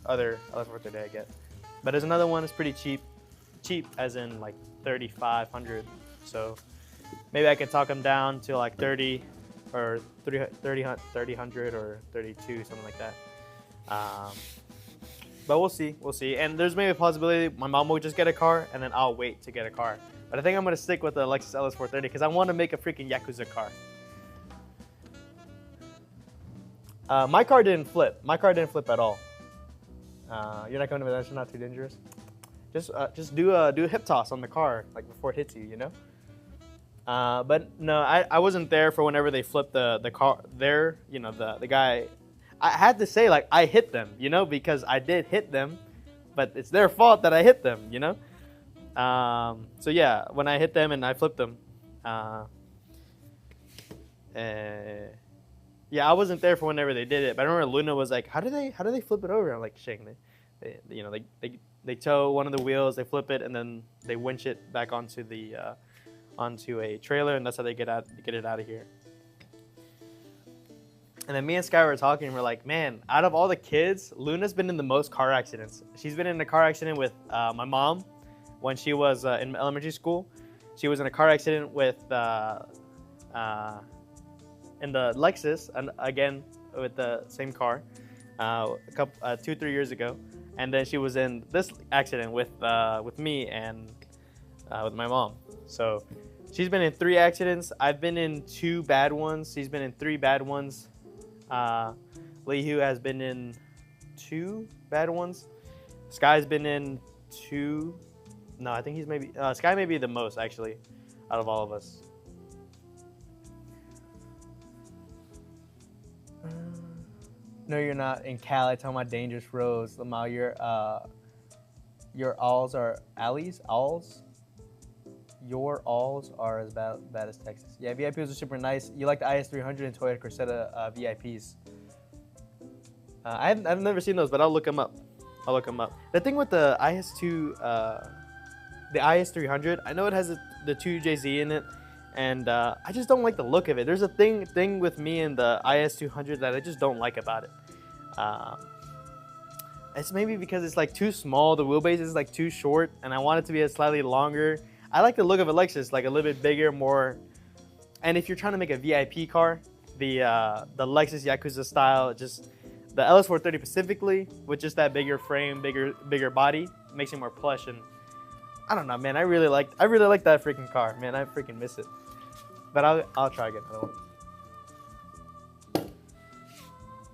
other LS430 I get. But there's another one that's pretty cheap as in like 3,500. So maybe I can talk them down to like 30 or 3,000 or 32, something like that. But we'll see. And there's maybe a possibility my mom will just get a car and then I'll wait to get a car. But I think I'm gonna stick with the Lexus LS430 because I want to make a freaking Yakuza car. My car didn't flip. My car didn't flip at all. You're not going to that's not too dangerous. Just do a hip toss on the car like before it hits you, you know. But no, I wasn't there for whenever they flipped the car. There, you know, the guy. I had to say like I hit them, you know, because I did hit them, but it's their fault that I hit them, you know. So yeah, when I hit them and I flipped them, yeah, I wasn't there for whenever they did it, but I remember Luna was like, "How do they flip it over?" I'm like, "Shang, they tow one of the wheels, they flip it, and then they winch it back onto the onto a trailer, and that's how they get it out of here." And then me and Sky were talking, and we're like, "Man, out of all the kids, Luna's been in the most car accidents. She's been in a car accident with my mom when she was in elementary school. She was in a car accident with." In the Lexus, and again with the same car, 2-3 years ago, and then she was in this accident with me and with my mom. So she's been in 3 accidents. I've been in 2 bad ones. She's been in 3 bad ones. Lihu has been in 2 bad ones. Sky's been in 2. No, I think he's maybe Sky may be the most actually out of all of us. No, you're not in Cali. Talking about dangerous roads, Lamau. Your alls are alleys. Alls. Your alls are as bad as Texas. Yeah, VIPs are super nice. You like the IS300 and Toyota Cressida VIPs. I've never seen those, but I'll look them up. The thing with the the IS300, I know it has the 2JZ in it. And I just don't like the look of it. There's a thing with me and the IS200 that I just don't like about it. It's maybe because it's like too small. The wheelbase is like too short, and I want it to be a slightly longer. I like the look of a Lexus, like a little bit bigger, more. And if you're trying to make a VIP car, the Lexus Yakuza style, just the LS430 specifically, with just that bigger frame, bigger body, makes it more plush. And I don't know, man. I really like that freaking car, man. I freaking miss it. But I'll try again. Another one.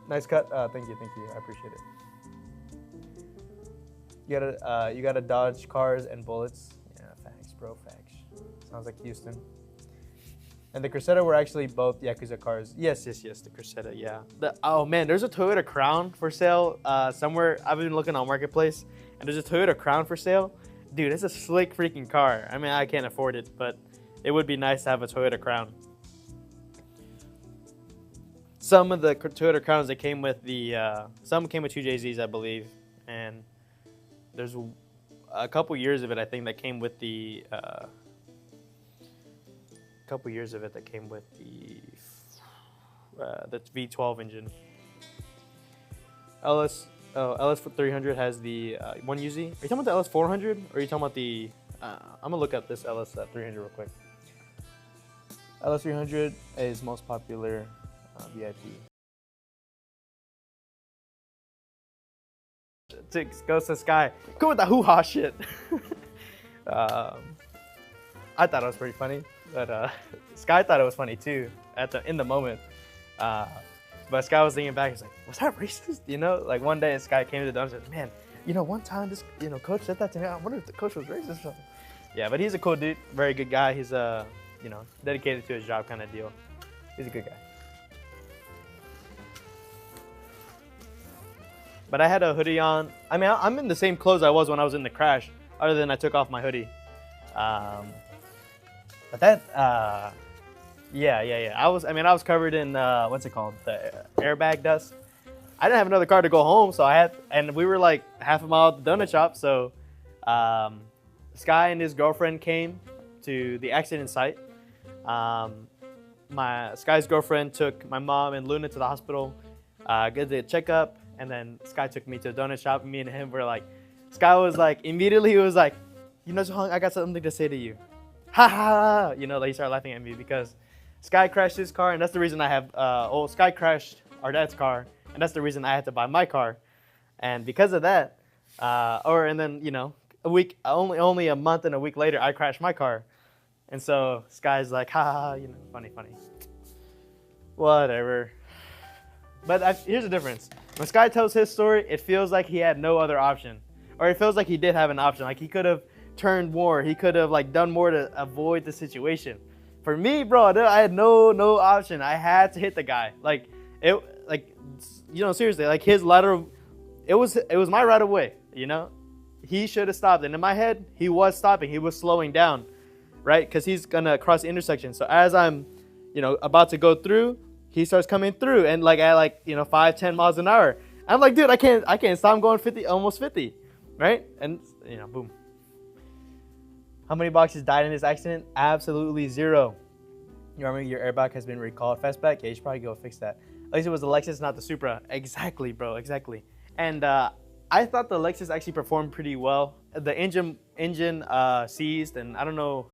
Nice cut. Thank you. I appreciate it. You gotta dodge cars and bullets. Yeah, facts, bro. Facts. Sounds like Houston. And the Cressida were actually both Yakuza cars. Yes. The Cressida. Yeah. Oh man, there's a Toyota Crown for sale somewhere. I've been looking on Marketplace, and there's a Toyota Crown for sale. Dude, it's a slick freaking car. I mean, I can't afford it, but it would be nice to have a Toyota Crown. Some of the Toyota Crowns that came with some came with 2JZs, I believe, and there's a couple years of it, I think, that came with the the V12 engine. LS300 has the 1UZ. Are you talking about the LS400? Or are you talking about the... I'm going to look up this LS300 real quick. LS300 is most popular VIP. Goes to Sky. Go with the hoo-ha shit. I thought it was pretty funny. But Sky thought it was funny too in the moment. But Sky was thinking back, he's like, was that racist? You know, like one day Sky came to the dungeon and said, man, you know, one time this, coach said that to me. I wonder if the coach was racist or something. Yeah, but he's a cool dude, very good guy. He's dedicated to his job kind of deal. He's a good guy. But I had a hoodie on. I mean, I'm in the same clothes I was when I was in the crash, other than I took off my hoodie. But that, yeah. I was covered in, what's it called? The airbag dust. I didn't have another car to go home, so and we were like half a mile to the donut shop, so Sky and his girlfriend came to the accident site. Sky's girlfriend took my mom and Luna to the hospital, get the checkup, And then Sky took me to a donut shop, and me and him were like, Sky was like, immediately he was like, you know, Hung, I got something to say to you. Ha ha! You know, like he started laughing at me because Sky crashed his car, and that's the reason I have, Sky crashed our dad's car, and that's the reason I had to buy my car. And because of that, and then, you know, only a month and a week later, I crashed my car. And so Sky's like, ha ha, you know, funny. Whatever. But here's the difference. When Sky tells his story, it feels like he had no other option. Or it feels like he did have an option. Like he could have turned more. He could have like done more to avoid the situation. For me, bro, I had no option. I had to hit the guy. Seriously, like his lateral, it was my right of way, you know? He should have stopped. And in my head, he was stopping. He was slowing down, right? Because he's going to cross the intersection. So as I'm, you know, about to go through, he starts coming through and like at 5-10 miles an hour. I'm like, dude, I can't stop. I'm going 50, almost 50, right? And, you know, boom. How many boxes died in this accident? Absolutely 0. You remember your airbag has been recalled. Fastback? Yeah, you should probably go fix that. At least it was the Lexus, not the Supra. Exactly, bro, exactly. And I thought the Lexus actually performed pretty well. The engine seized, and I don't know.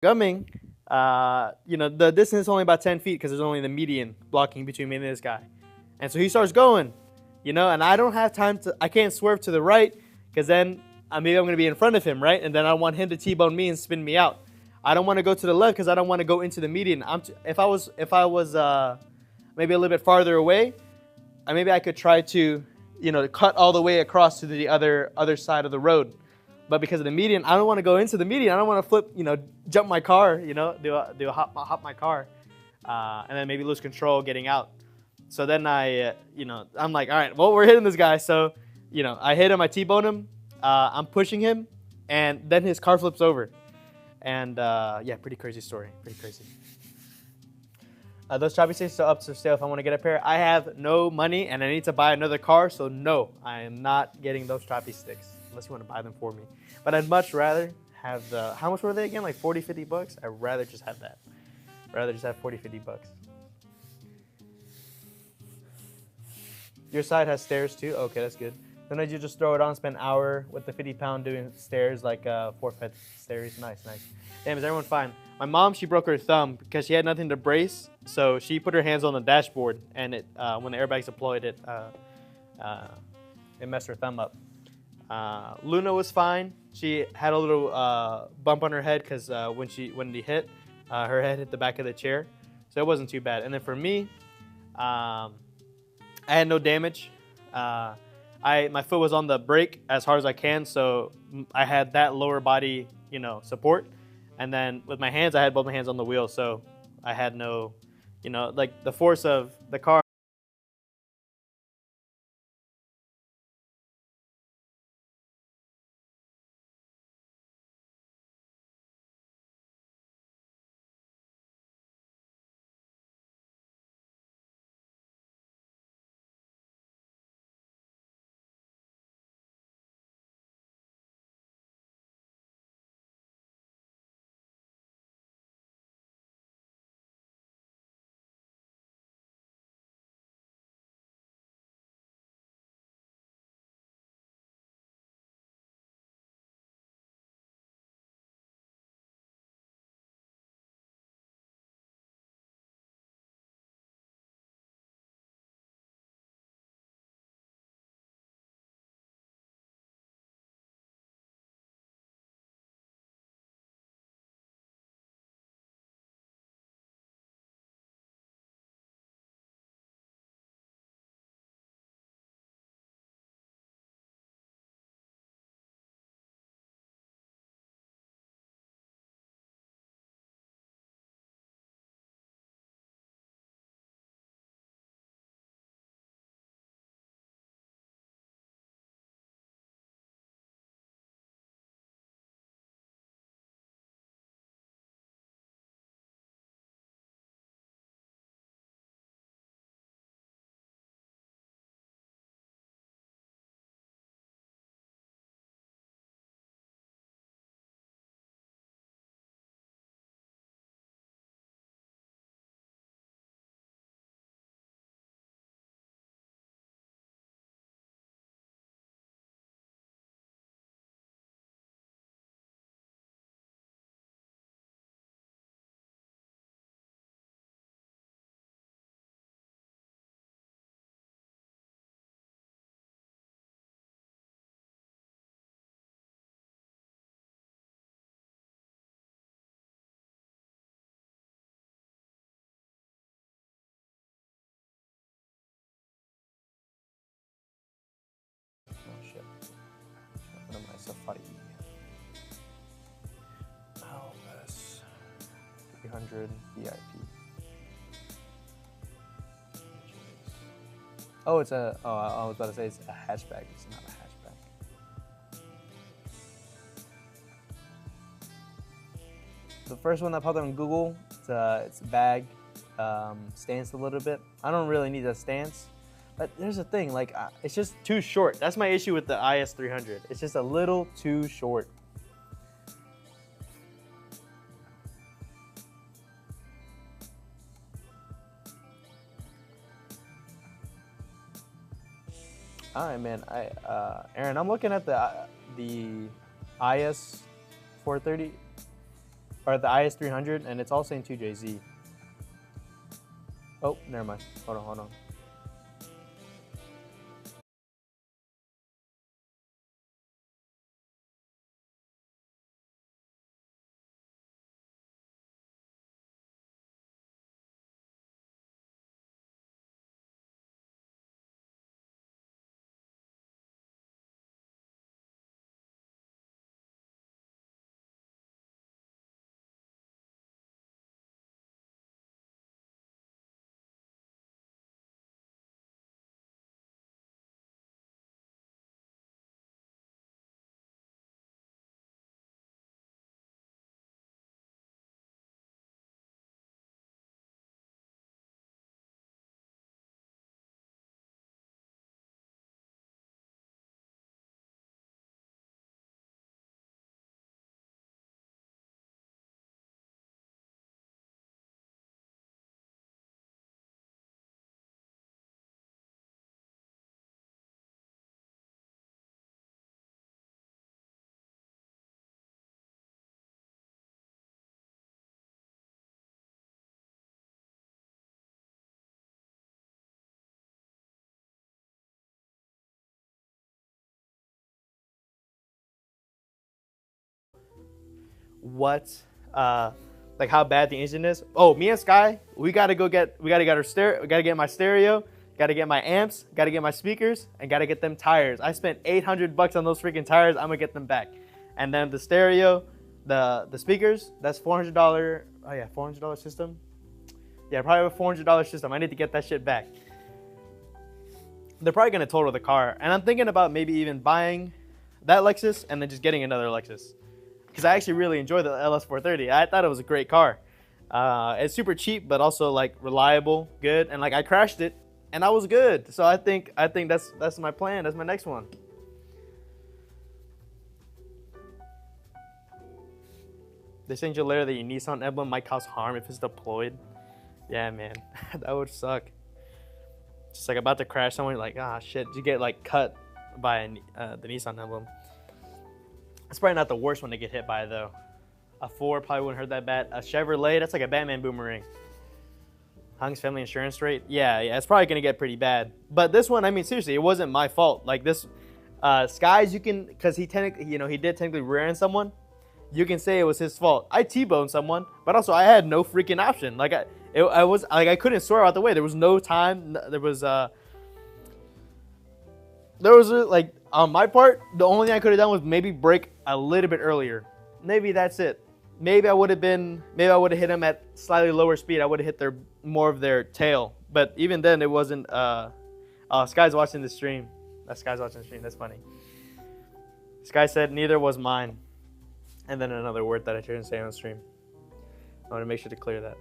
Coming, the distance is only about 10 feet because there's only the median blocking between me and this guy. And so he starts going, and I don't have time I can't swerve to the right because then maybe I'm going to be in front of him, right? And then I want him to T-bone me and spin me out. I don't want to go to the left because I don't want to go into the median. If I was maybe a little bit farther away, maybe I could try to, cut all the way across to the other side of the road. But because of the median, I don't want to go into the median. I don't want to flip, jump my car, do a hop my car, and then maybe lose control getting out. So then I'm like, all right, well, we're hitting this guy. So, I hit him, I T-bone him, I'm pushing him, and then his car flips over. And pretty crazy story, pretty crazy. Those choppy sticks are up for sale if I want to get a pair. I have no money and I need to buy another car, so no, I am not getting those choppy sticks unless you want to buy them for me. But I'd much rather have how much were they again? Like 40, 50 bucks? I'd rather just have that. I'd rather just have 40, 50 bucks. Your side has stairs too? Okay, that's good. Then you just throw it on, spend an hour with the 50-pound doing stairs like 4-foot stairs. Nice. Damn, is everyone fine? My mom, she broke her thumb because she had nothing to brace, so she put her hands on the dashboard, and when the airbags deployed, it messed her thumb up. Luna was fine. She had a little bump on her head because when he hit, her head hit the back of the chair, so it wasn't too bad. And then for me, I had no damage. My foot was on the brake as hard as I can, so I had that lower body, support. And then with my hands, I had both my hands on the wheel, so I had no, like the force of the car IS300 VIP. Oh, it's a. Oh, I was about to say it's a hatchback. It's not a hatchback. The first one that popped up on Google, it's bag, stance a little bit. I don't really need a stance, but there's a thing, like it's just too short. That's my issue with the IS300. It's just a little too short. All right, man. Aaron, I'm looking at the IS 430 or the IS 300, and it's all saying 2JZ. Oh, never mind. Hold on. What, like how bad the engine is? Oh, me and Sky, we gotta get our stereo, we gotta get my stereo, gotta get my amps, gotta get my speakers, and gotta get them tires. I spent $800 on those freaking tires. I'm gonna get them back. And then the stereo, the speakers, that's $400. Oh yeah, $400 system. Yeah, probably a $400 system. I need to get that shit back. They're probably gonna total the car, and I'm thinking about maybe even buying that Lexus and then just getting another Lexus, because I actually really enjoy the LS430. I thought it was a great car. It's super cheap, but also like reliable, good, and like I crashed it, and I was good. So I think that's my plan. That's my next one. They send you a letter that your Nissan emblem might cause harm if it's deployed. Yeah, man, that would suck. Just like about to crash someone, like, ah, shit, you get like cut by the Nissan emblem. It's probably not the worst one to get hit by though. A Ford probably wouldn't hurt that bad. A Chevrolet, that's like a Batman boomerang. Hung's family insurance rate, yeah, it's probably gonna get pretty bad. But this one, I mean, seriously, it wasn't my fault. Like this, Skies, you can, because he technically, he did technically rear end someone. You can say it was his fault. I T-boned someone, but also I had no freaking option. Like I couldn't swerve out the way. There was no time. There was like on my part, the only thing I could have done was maybe brake a little bit earlier. Maybe that's it. Maybe I would have hit him at slightly lower speed. I would have hit more of their tail. But even then, it wasn't. Sky's watching the stream. Sky's watching the stream. That's funny. Sky said neither was mine. And then another word that I shouldn't say on stream. I want to make sure to clear that.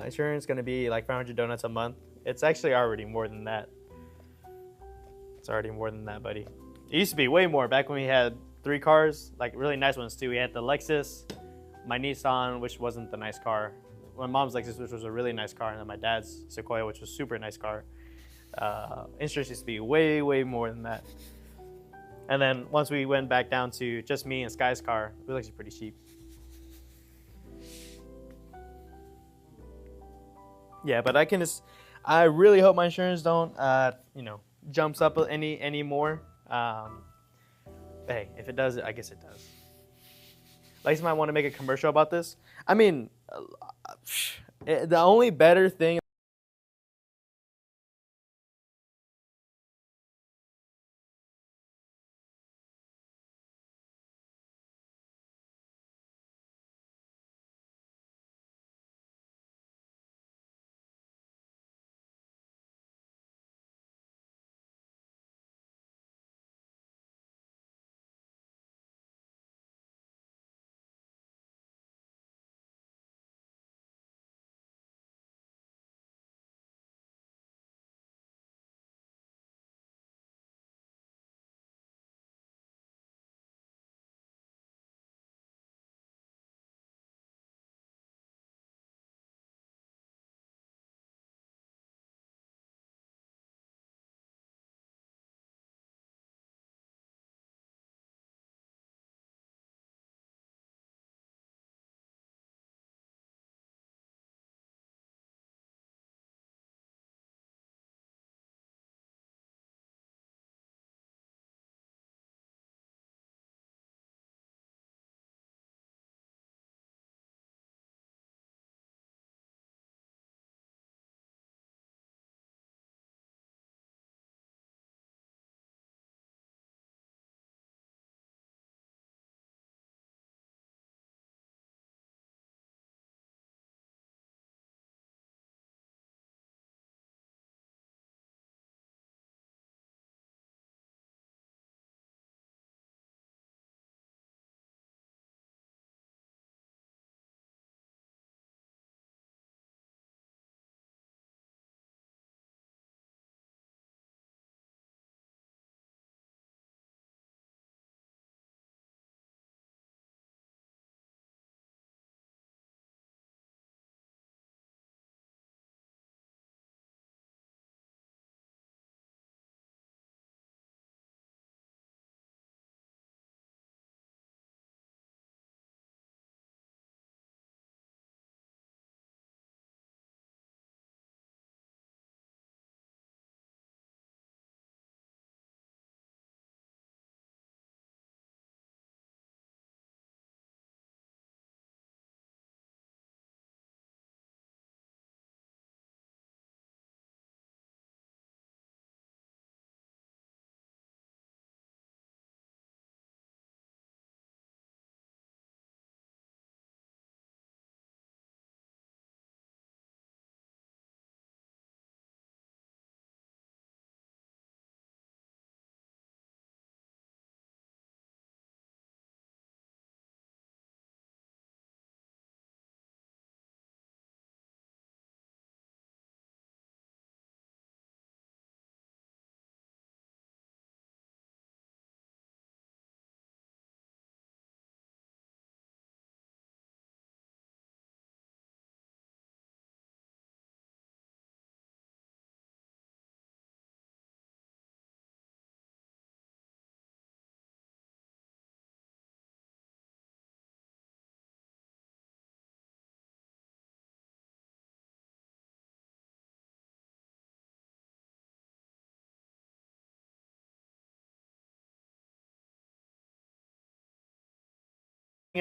Insurance is going to be like 500 donuts a month. It's actually already more than that. It's already more than that, buddy. It used to be way more back when we had 3 cars, like really nice ones too. We had the Lexus, my Nissan, which wasn't the nice car, my mom's Lexus, which was a really nice car, and then my dad's Sequoia, which was a super nice car. Insurance used to be way, way more than that. And then once we went back down to just me and Sky's car, it was actually pretty cheap. Yeah, but I really hope my insurance don't, jumps up any more. Hey, if it does, I guess it does. Lex might want to make a commercial about this. I mean, the only better thing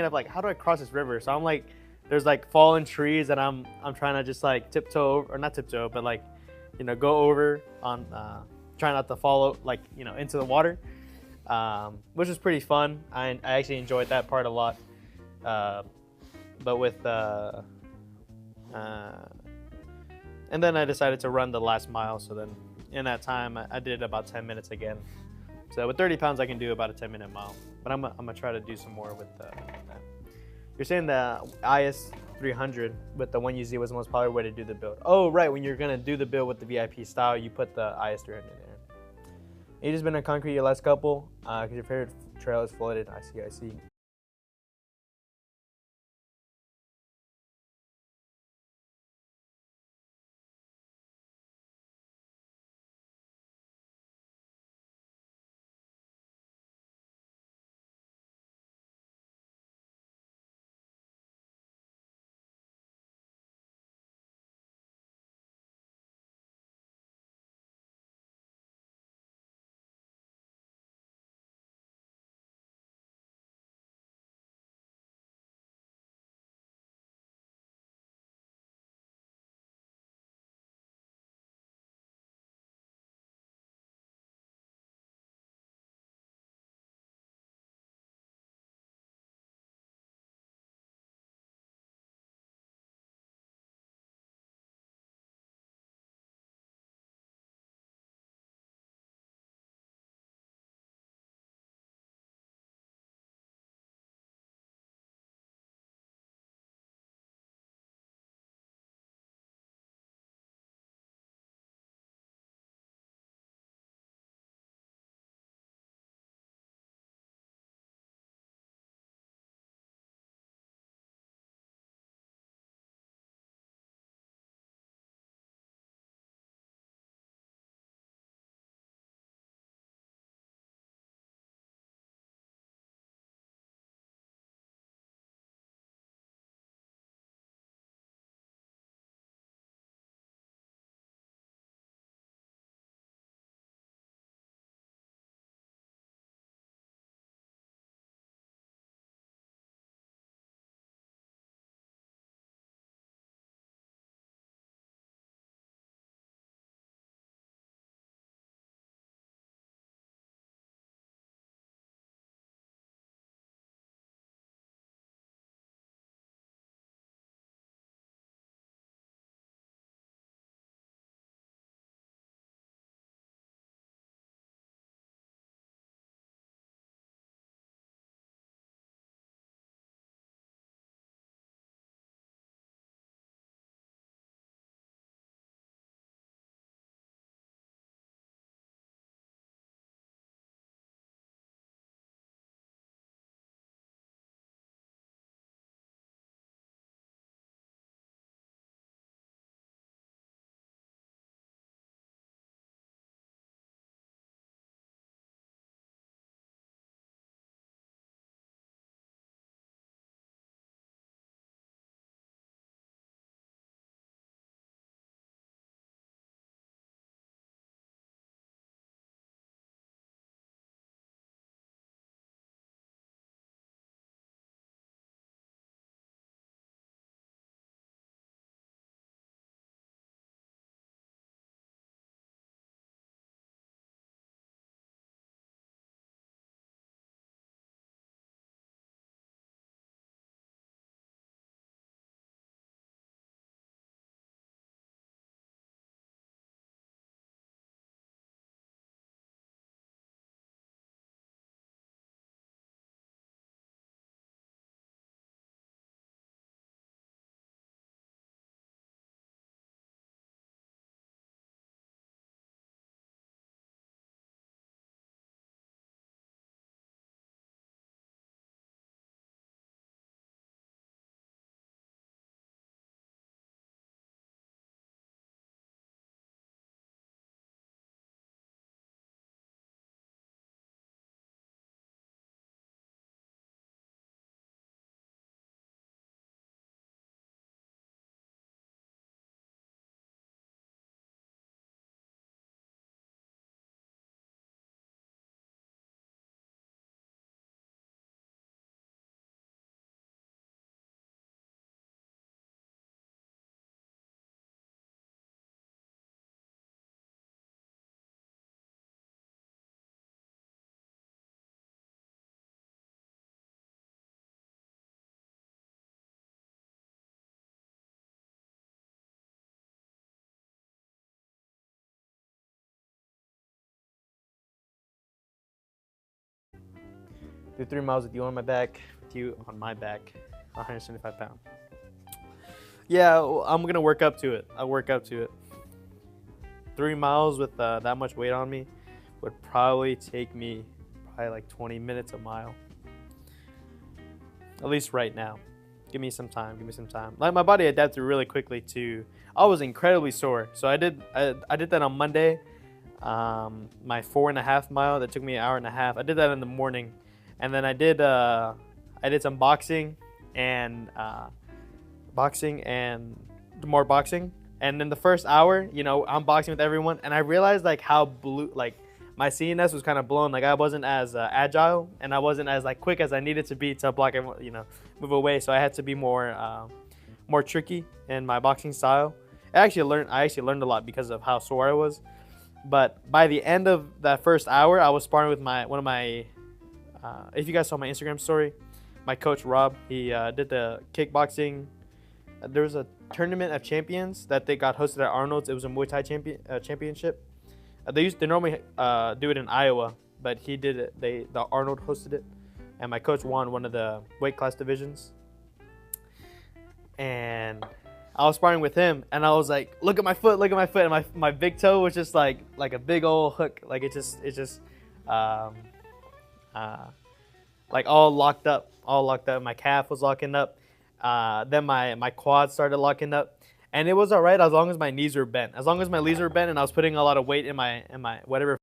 of like, how do I cross this river? So I'm like, there's like fallen trees, and I'm trying to just like tiptoe over, or not tiptoe, but like, go over on, try not to fall like into the water, which was pretty fun. I actually enjoyed that part a lot. But with and then I decided to run the last mile. So then in that time, I did about 10 minutes again. So with 30 pounds, I can do about a 10-minute mile. But I'm gonna try to do some more with that. You're saying the IS 300 with the 1UZ was the most popular way to do the build. Oh, right. When you're gonna do the build with the VIP style, you put the IS 300 there. You just been on concrete your last couple because your favorite trail is flooded. I see. Do 3 miles with you on my back, with you on my back, 175 pounds. Yeah, I'm gonna work up to it. I'll work up to it. 3 miles with that much weight on me would probably take me like 20 minutes a mile. At least right now. Give me some time. Give me some time. Like my body adapted really quickly to. I was incredibly sore, so I did that on Monday. My 4.5 mile that took me an hour and a half. I did that in the morning, and then I did some boxing and more boxing. And in the first hour, you know, I'm boxing with everyone, and I realized like how my CNS was kind of blown. Like I wasn't as agile, and I wasn't as like quick as I needed to be to block and, you know, move away. So I had to be more tricky in my boxing style. I actually learned a lot because of how sore I was. But by the end of that first hour, I was sparring with one of my. If you guys saw my Instagram story, my coach Rob, he did the kickboxing. There was a tournament of champions that they got hosted at Arnold's. It was a Muay Thai championship. They normally do it in Iowa, but he did it. The Arnold hosted it, and my coach won one of the weight class divisions. And I was sparring with him, and I was like, "Look at my foot! Look at my foot!" And my big toe was just like a big old hook. Like it just like all locked up. My calf was locking up. Then my quads started locking up, and it was all right as long as my knees were bent. As long as my knees were bent, and I was putting a lot of weight in my whatever